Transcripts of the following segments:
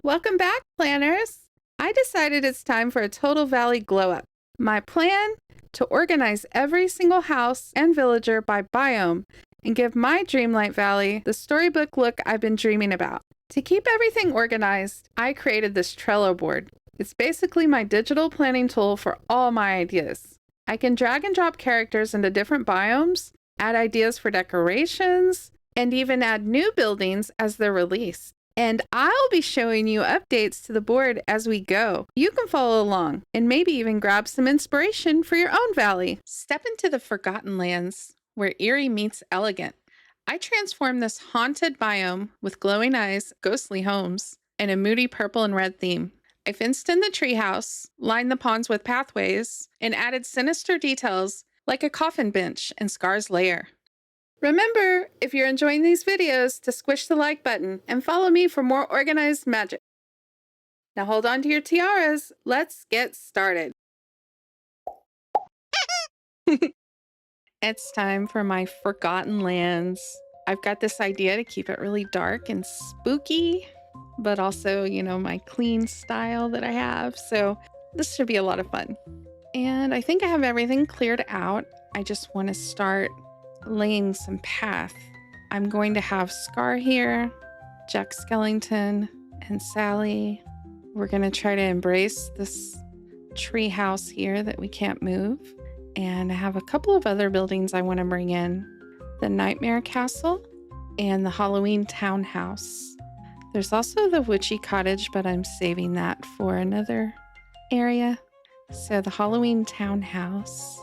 Welcome back, planners! I decided it's time for a total valley glow up. My plan? To organize every single house and villager by biome and give my Dreamlight Valley the storybook look I've been dreaming about. To keep everything organized, I created this Trello board. It's basically my digital planning tool for all my ideas. I can drag and drop characters into different biomes, add ideas for decorations, and even add new buildings as they're released. And I'll be showing you updates to the board as we go. You can follow along and maybe even grab some inspiration for your own valley. Step into the Forgotten Lands, where eerie meets elegant. I transformed this haunted biome with glowing eyes, ghostly homes, and a moody purple and red theme. I fenced in the treehouse, lined the ponds with pathways, and added sinister details like a coffin bench and Scar's lair. Remember, if you're enjoying these videos, to squish the like button and follow me for more organized magic. Now hold on to your tiaras. Let's get started. It's time for my Forgotten Lands. I've got this idea to keep it really dark and spooky, but also, my clean style that I have. So this should be a lot of fun. And I think I have everything cleared out. I just want to start laying some path. I'm going to have Scar here, Jack Skellington, and Sally. We're going to try to embrace this tree house here that we can't move. And I have a couple of other buildings I want to bring in. The Nightmare Castle and the Halloween Townhouse. There's also the Witchy Cottage, but I'm saving that for another area. So the Halloween Townhouse.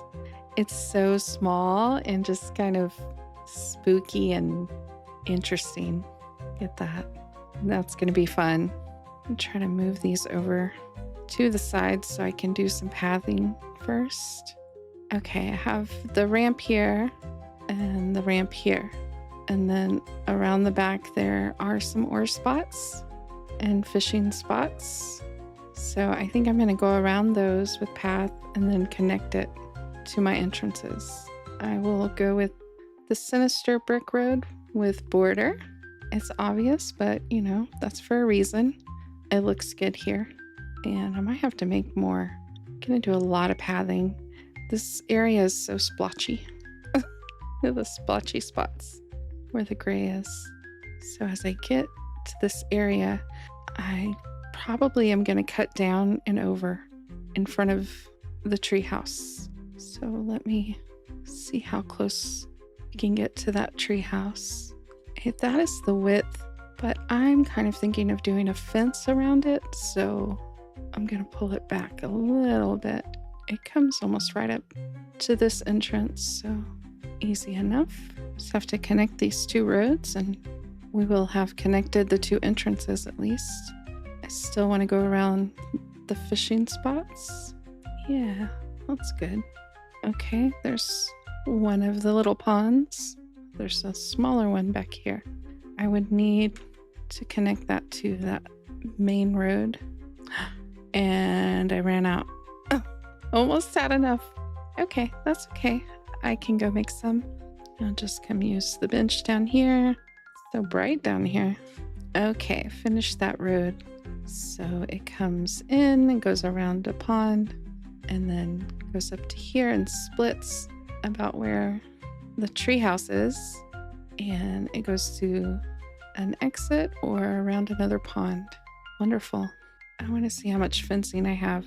It's so small and just kind of spooky and interesting. Get that. That's going to be fun. I'm trying to move these over to the sides so I can do some pathing first. Okay, I have the ramp here and the ramp here. And then around the back there are some ore spots and fishing spots. So I think I'm going to go around those with path and then connect it to my entrances. I will go with the Sinister brick road with border. It's obvious, but that's for a reason. It looks good here. And I might have to make more. I'm gonna do a lot of pathing. This area is so splotchy. The splotchy spots where the gray is. So as I get to this area, I probably am gonna cut down and over in front of the treehouse. So let me see how close we can get to that treehouse. That is the width, but I'm kind of thinking of doing a fence around it, so I'm going to pull it back a little bit. It comes almost right up to this entrance, so easy enough. Just have to connect these two roads, and we will have connected the two entrances at least. I still want to go around the fishing spots. Yeah, that's good. Okay, there's one of the little ponds. There's a smaller one back here. I would need to connect that to that main road. And I ran out. Oh, almost had enough. Okay, that's okay. I can go make some. I'll just come use the bench down here. It's so bright down here. Okay, finish that road. So it comes in and goes around a pond and then goes up to here and splits about where the treehouse is, and it goes to an exit or around another pond. Wonderful. I want to see how much fencing I have.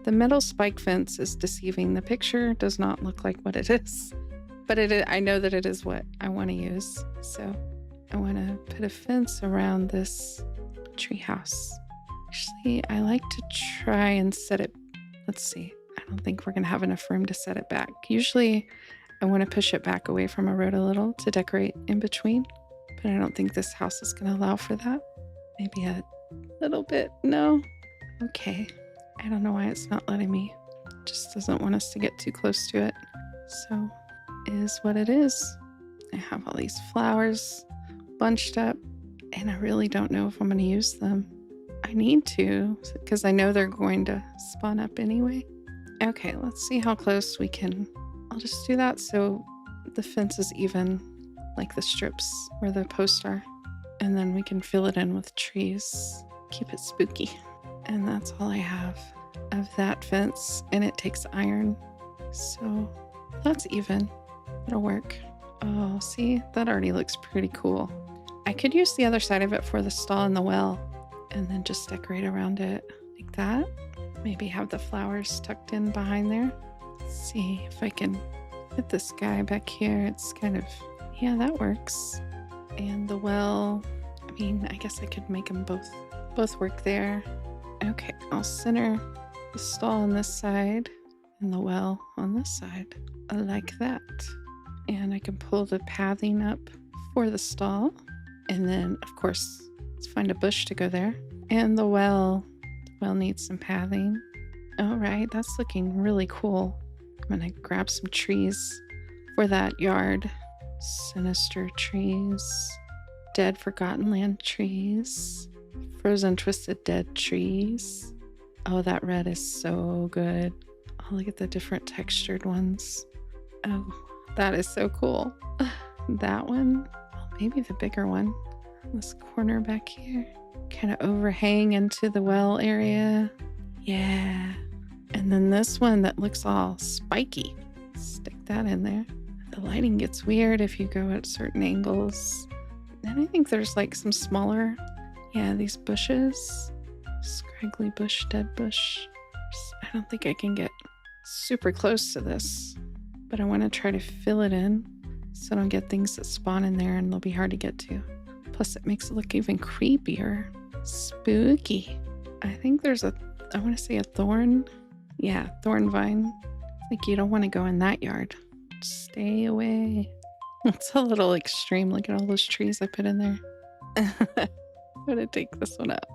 The metal spike fence is deceiving. The picture does not look like what it is, but I know that it is what I want to use. So I want to put a fence around this treehouse. Actually, I like to try and set it. Let's see. I don't think we're going to have enough room to set it back. Usually I want to push it back away from a road a little to decorate in between, but I don't think this house is going to allow for that. Maybe a little bit. No. Okay. I don't know why it's not letting me. It just doesn't want us to get too close to it. So it is what it is. I have all these flowers bunched up, and I really don't know if I'm going to use them. I need to, because I know they're going to spawn up anyway. Okay, let's see how close we can. I'll just do that so the fence is even, like the strips where the posts are. And then we can fill it in with trees. keep it spooky. And that's all I have of that fence, and it takes iron. So that's even. It'll work. Oh, see, that already looks pretty cool. I could use the other side of it for the stall and the well, and then just decorate around it like that. Maybe have the flowers tucked in behind there. Let's see if I can fit this guy back here. It's kind of, yeah, that works. And the well, I mean, I guess I could make them both work there. Okay, I'll center the stall on this side and the well on this side, like that. And I can pull the pathing up for the stall. And then, of course, let's find a bush to go there. And the well needs some pathing. All right, that's looking really cool. I'm gonna grab some trees for that yard. Sinister trees, dead forgotten land trees, frozen twisted dead trees. Oh, that red is so good. Oh, look at the different textured ones. Oh, that is so cool. That one, oh, maybe the bigger one. This corner back here, kind of overhang into the well area. Yeah. And then this one that looks all spiky. Stick that in there. The lighting gets weird if you go at certain angles. And I think there's like some smaller, yeah, these bushes. Scraggly bush, dead bush. I don't think I can get super close to this, but I want to try to fill it in so I don't get things that spawn in there and they'll be hard to get to. Plus it makes it look even creepier. Spooky. I think there's I want to say a thorn. Yeah, thorn vine. Like you don't want to go in that yard. Stay away. It's a little extreme. Look at all those trees I put in there. I'm gonna take this one out.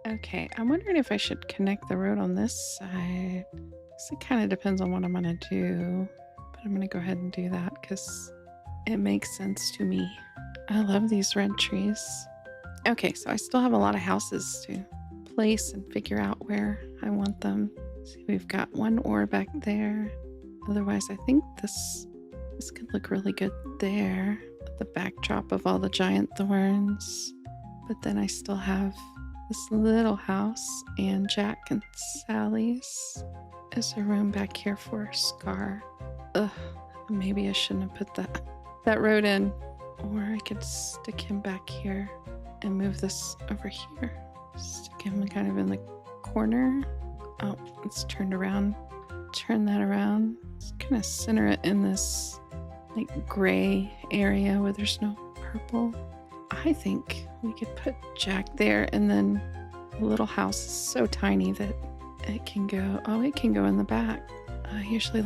Okay, I'm wondering if I should connect the road on this side. So it kind of depends on what I'm gonna do. But I'm gonna go ahead and do that because it makes sense to me. I love these red trees. Okay, so I still have a lot of houses to place and figure out where I want them. See, we've got one ore back there. Otherwise, I think this could look really good there with the backdrop of all the giant thorns. But then I still have this little house, and Jack and Sally's. Is a room back here for Scar. Ugh, maybe I shouldn't have put that road in. Or I could stick him back here and move this over here. Stick him kind of in the corner. Oh, it's turned around. Turn that around. Just kind of center it in this like gray area where there's no purple. I think we could put Jack there, and then the little house is so tiny that it can go in the back. I usually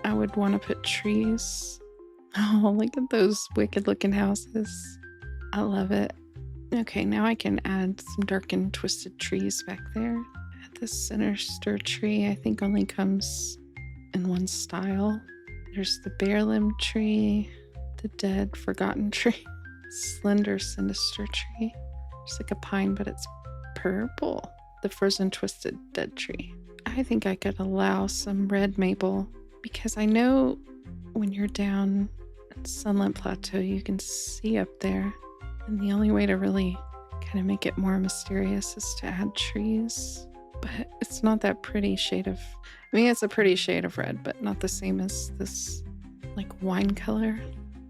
I would want to put trees. Oh, look at those wicked looking houses. I love it. Okay, now I can add some dark and twisted trees back there. This sinister tree, I think, only comes in one style. There's the bare limb tree, the dead forgotten tree, slender sinister tree. It's like a pine, but it's purple. The frozen twisted dead tree. I think I could allow some red maple because I know when you're down in Sunlit Plateau, you can see up there. And the only way to really kind of make it more mysterious is to add trees. But it's not that pretty shade of, I mean, it's a pretty shade of red, but not the same as this like wine color.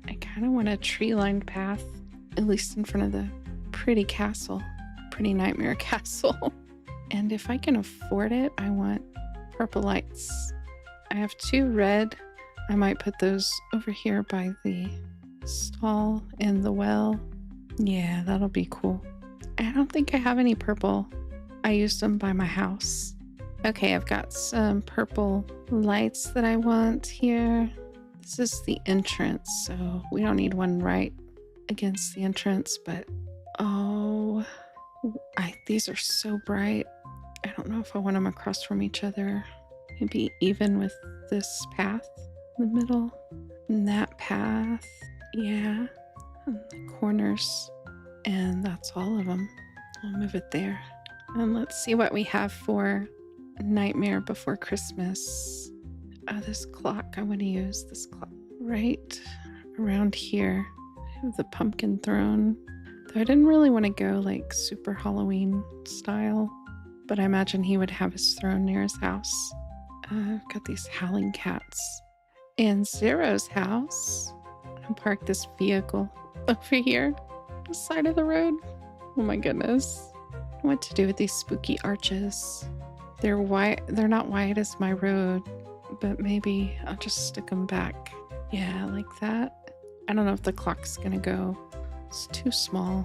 I kind of want a tree-lined path, at least in front of the pretty castle, pretty nightmare castle. And if I can afford it, I want purple lights. I have 2 red. I might put those over here by the stall and the well. Yeah, that'll be cool. I don't think I have any purple. I used them by my house. Okay, I've got some purple lights that I want here. This is the entrance, so we don't need one right against the entrance, but oh, these are so bright. I don't know if I want them across from each other. Maybe even with this path in the middle. And that path, yeah. And the corners. And that's all of them. I'll move it there. And let's see what we have for Nightmare Before Christmas. Oh, this clock. I want to use this clock right around here. I have the pumpkin throne, the So I didn't really want to go like super Halloween style, but I imagine he would have his throne near his house. I've got these howling cats. In Zero's house, I'm park this vehicle over here, on the side of the road. Oh my goodness. What to do with these spooky arches? They're wide. They're not wide as my road, but maybe I'll just stick them back. Yeah, like that. I don't know if the clock's gonna go. It's too small.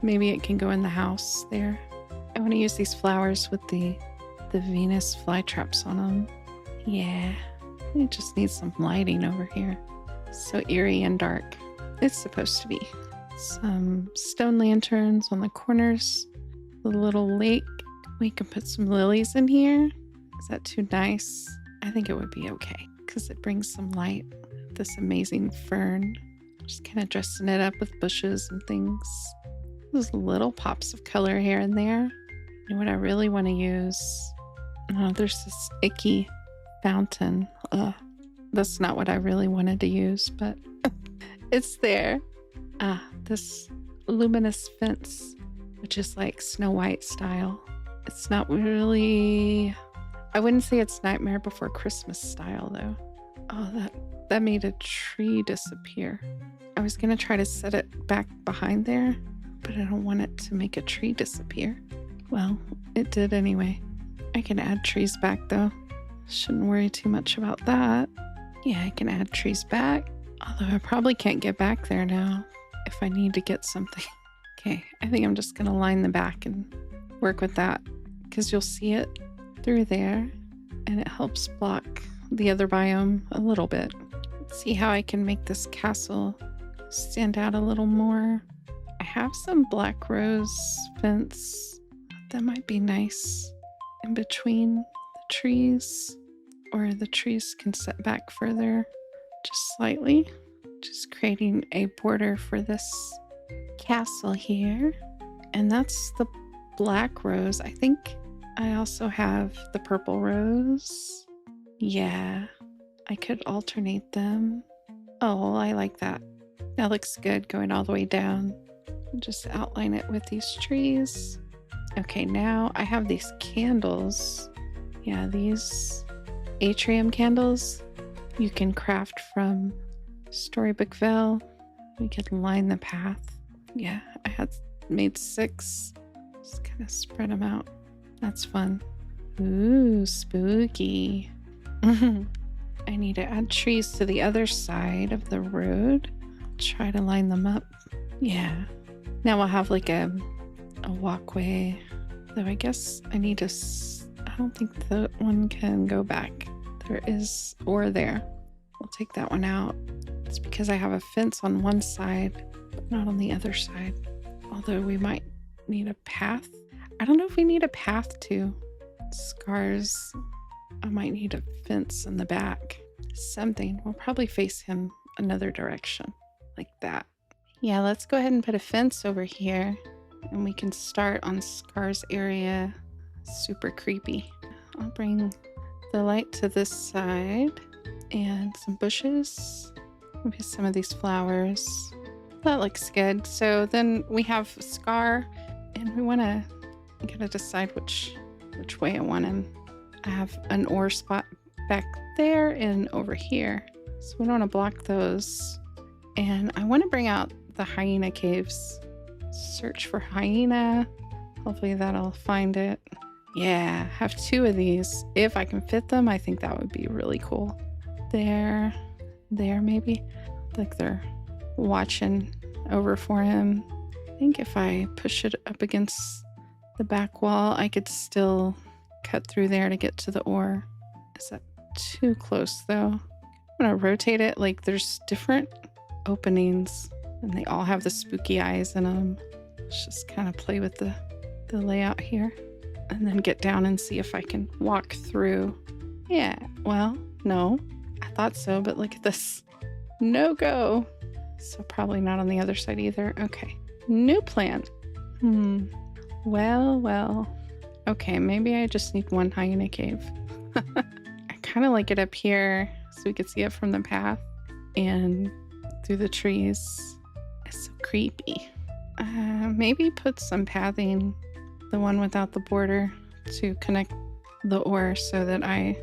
Maybe it can go in the house there. I want to use these flowers with the Venus flytraps on them. Yeah, it just needs some lighting over here. So eerie and dark. It's supposed to be. Some stone lanterns on the corners. The little lake. We can put some lilies in here. Is that too nice? I think it would be okay because it brings some light. This amazing fern. Just kind of dressing it up with bushes and things. Those little pops of color here and there. And what I really want to use, oh, there's this icky fountain. That's not what I really wanted to use, but it's there. This luminous fence, which is like Snow White style. It's not really, I wouldn't say it's Nightmare Before Christmas style though. Oh, that made a tree disappear. I was gonna try to set it back behind there, but I don't want it to make a tree disappear. Well, it did anyway. I can add trees back though. Shouldn't worry too much about that. Yeah, I can add trees back. Although I probably can't get back there now if I need to get something. Okay, I think I'm just gonna line the back and work with that because you'll see it through there and it helps block the other biome a little bit. Let's see how I can make this castle stand out a little more. I have some black rose fence. That might be nice in between the trees, or the trees can set back further just slightly. Just creating a border for this castle here. And that's the black rose. I think I also have the purple rose. Yeah, I could alternate them. Oh, I like that. That looks good going all the way down. Just outline it with these trees. Okay, now I have these candles. Yeah, these atrium candles you can craft from Storybook Vale. We could line the path. Yeah, I had made 6. Just kind of spread them out. That's fun. Ooh, spooky. I need to add trees to the other side of the road. Try to line them up. Yeah. Now we'll have like a walkway. Though I guess I need to... I don't think that one can go back. There is ore there. We'll take that one out. It's because I have a fence on one side, but not on the other side. Although we might need a path. I don't know if we need a path to Scars. I might need a fence in the back. Something. We'll probably face him another direction. Like that. Yeah, let's go ahead and put a fence over here. And we can start on Scar's area. Super creepy. I'll bring the light to this side. And some bushes. Maybe some of these flowers. That looks good. So then we have Scar. And we want to... I gotta decide which way I want him. I have an ore spot back there and over here. So we don't want to block those. And I want to bring out the hyena caves. Search for hyena. Hopefully that'll find it. Yeah, have 2 of these. If I can fit them, I think that would be really cool. There maybe. Like they're watching over for him. I think if I push it up against the back wall, I could still cut through there to get to the ore. Is that too close though? I'm gonna rotate it. Like there's different openings and they all have the spooky eyes in them. Let's just kind of play with the layout here and then get down and see if I can walk through. Yeah, well, no, I thought so, but look at this. No go. So probably not on the other side either. Okay, new plan. Well. Okay, maybe I just need 1 hyena cave. I kind of like it up here so we could see it from the path and through the trees. It's so creepy. Maybe put some pathing, the one without the border, to connect the ore so that I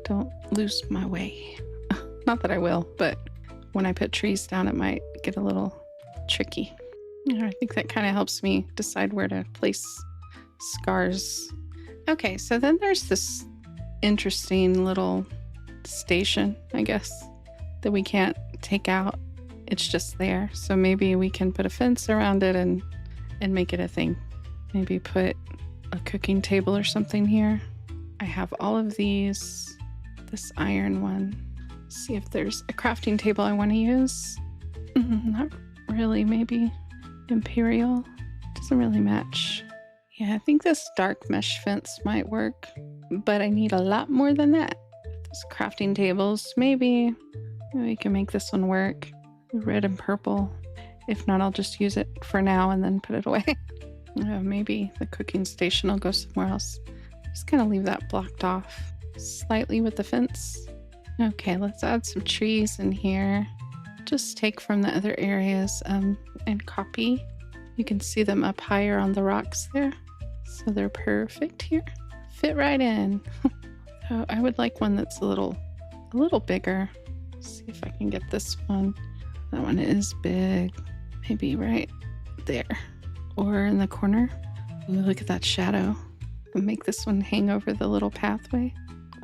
don't lose my way. Not that I will, but when I put trees down, it might get a little tricky. I think that kind of helps me decide where to place scars. Okay, so then there's this interesting little station, I guess, that we can't take out. It's just there. So maybe we can put a fence around it and make it a thing. Maybe put a cooking table or something here. I have all of these. This iron one. See if there's a crafting table I want to use. Not really, maybe imperial. Doesn't really match. Yeah, I think this dark mesh fence might work, but I need a lot more than that. Those crafting tables, maybe we can make this one work. Red and purple. If not, I'll just use it for now and then put it away. Maybe the cooking station will go somewhere else. Just kind of leave that blocked off slightly with the fence. Okay, let's add some trees in here. Just take from the other areas and copy. You can see them up higher on the rocks there. So they're perfect here. Fit right in. So I would like one that's a little bigger. Let's see if I can get this one. That one is big. Maybe right there. Or in the corner. Ooh, look at that shadow. I'll make this one hang over the little pathway.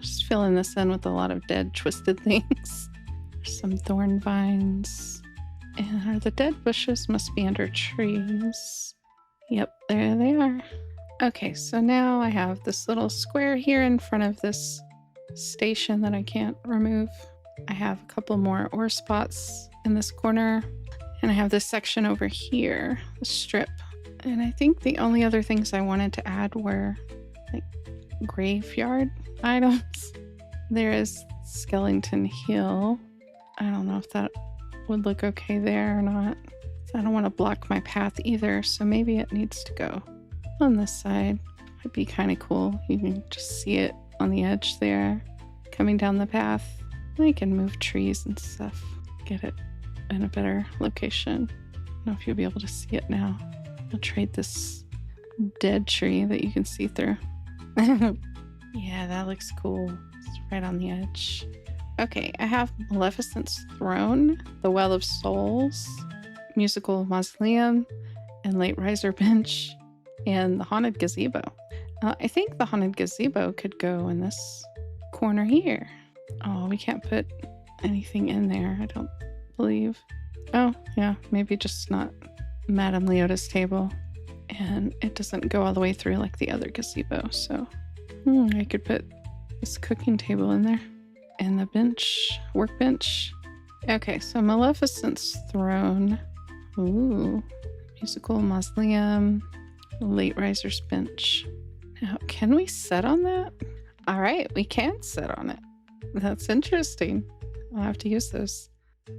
Just filling this in with a lot of dead, twisted things. There's some thorn vines. And the dead bushes must be under trees. Yep, there they are. Okay, so now I have this little square here in front of this station that I can't remove. I have a couple more ore spots in this corner. And I have this section over here, the strip. And I think the only other things I wanted to add were like graveyard items. There is Skeleton Hill. I don't know if that would look okay there or not. I don't want to block my path either, so maybe it needs to go on this side. Might be kind of cool. You can just see it on the edge there, coming down the path. I can move trees and stuff, get it in a better location. I don't know if you'll be able to see it now. I'll trade this dead tree that you can see through. Yeah, that looks cool. It's right on the edge. Okay, I have Maleficent's Throne, the Well of Souls, Musical Mausoleum, and Late Riser Bench, and the Haunted Gazebo. I think the Haunted Gazebo could go in this corner here. Oh, we can't put anything in there, I don't believe. Oh, yeah, maybe just not Madame Leota's table. And it doesn't go all the way through like the other gazebo, so I could put this cooking table in there. And the bench, workbench. Okay, so Maleficent's Throne. Ooh, Musical Mausoleum, Late Riser's Bench. Now, can we sit on that? All right, we can sit on it. That's interesting. I'll have to use those.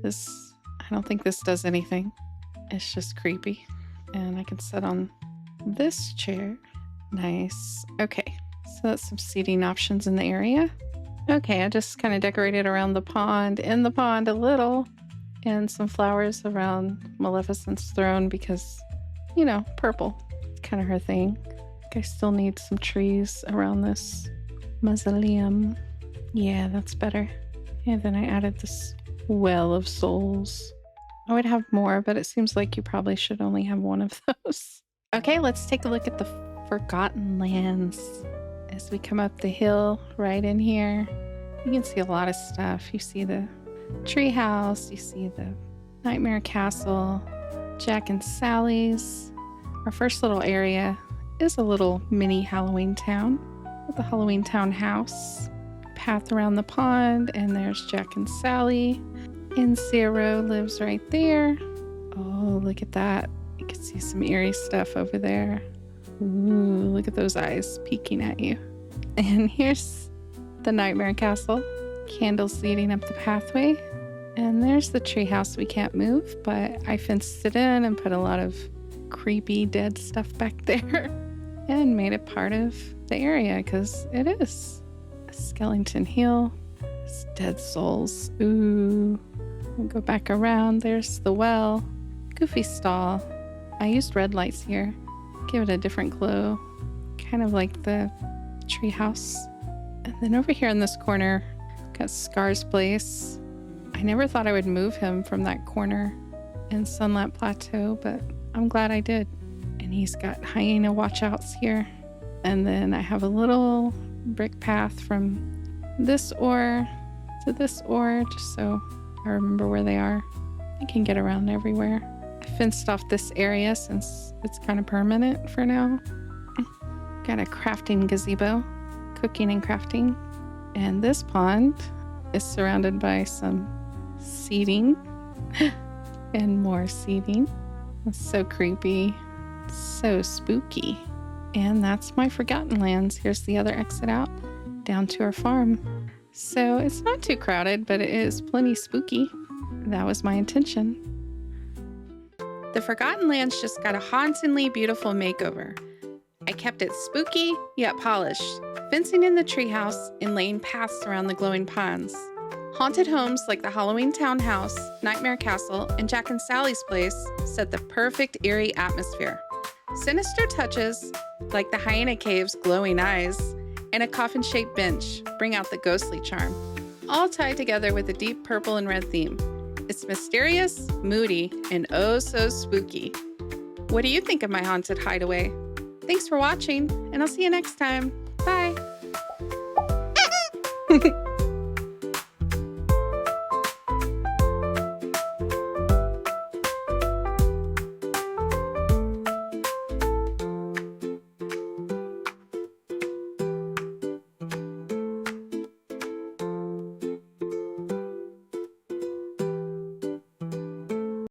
I don't think this does anything. It's just creepy. And I can sit on this chair. Nice. Okay, so that's some seating options in the area. Okay, I just kind of decorated around the pond, in the pond a little, and some flowers around Maleficent's throne because, you know, purple. It's kind of her thing. I think I still need some trees around this mausoleum. Yeah, that's better. And then I added this Well of Souls. I would have more, but it seems like you probably should only have one of those. Okay, let's take a look at the Forgotten Lands. As we come up the hill right in here, you can see a lot of stuff. You see the treehouse, you see the Nightmare Castle, Jack and Sally's. Our first little area is a little mini Halloween town with a Halloween town house. Path around the pond, and there's Jack and Sally. And Zero lives right there. Oh, look at that. You can see some eerie stuff over there. Ooh, look at those eyes peeking at you. And here's the Nightmare Castle. Candles leading up the pathway. And there's the treehouse we can't move, but I fenced it in and put a lot of creepy dead stuff back there and made it part of the area because it is. A Skeleton Hill. It's dead souls. Ooh. We'll go back around. There's the well. Goofy stall. I used red lights here. Give it a different glow. Kind of like the treehouse. And then over here in this corner, got Scar's place. I never thought I would move him from that corner in Sunlit Plateau, but I'm glad I did. And he's got hyena watchouts here. And then I have a little brick path from this ore to this ore, just so I remember where they are. I can get around everywhere. I fenced off this area since it's kind of permanent for now. Got a crafting gazebo, cooking and crafting. And this pond is surrounded by some seating and more seating. It's so creepy, so spooky. And that's my Forgotten Lands. Here's the other exit out down to our farm. So it's not too crowded, but it is plenty spooky. That was my intention. The Forgotten Lands just got a hauntingly beautiful makeover. I kept it spooky yet polished, fencing in the treehouse and laying paths around the glowing ponds. Haunted homes like the Halloween Townhouse, Nightmare Castle, and Jack and Sally's place set the perfect eerie atmosphere. Sinister touches, like the hyena cave's glowing eyes, and a coffin-shaped bench bring out the ghostly charm, all tied together with a deep purple and red theme. It's mysterious, moody, and oh so spooky. What do you think of my haunted hideaway? Thanks for watching, and I'll see you next time. Bye!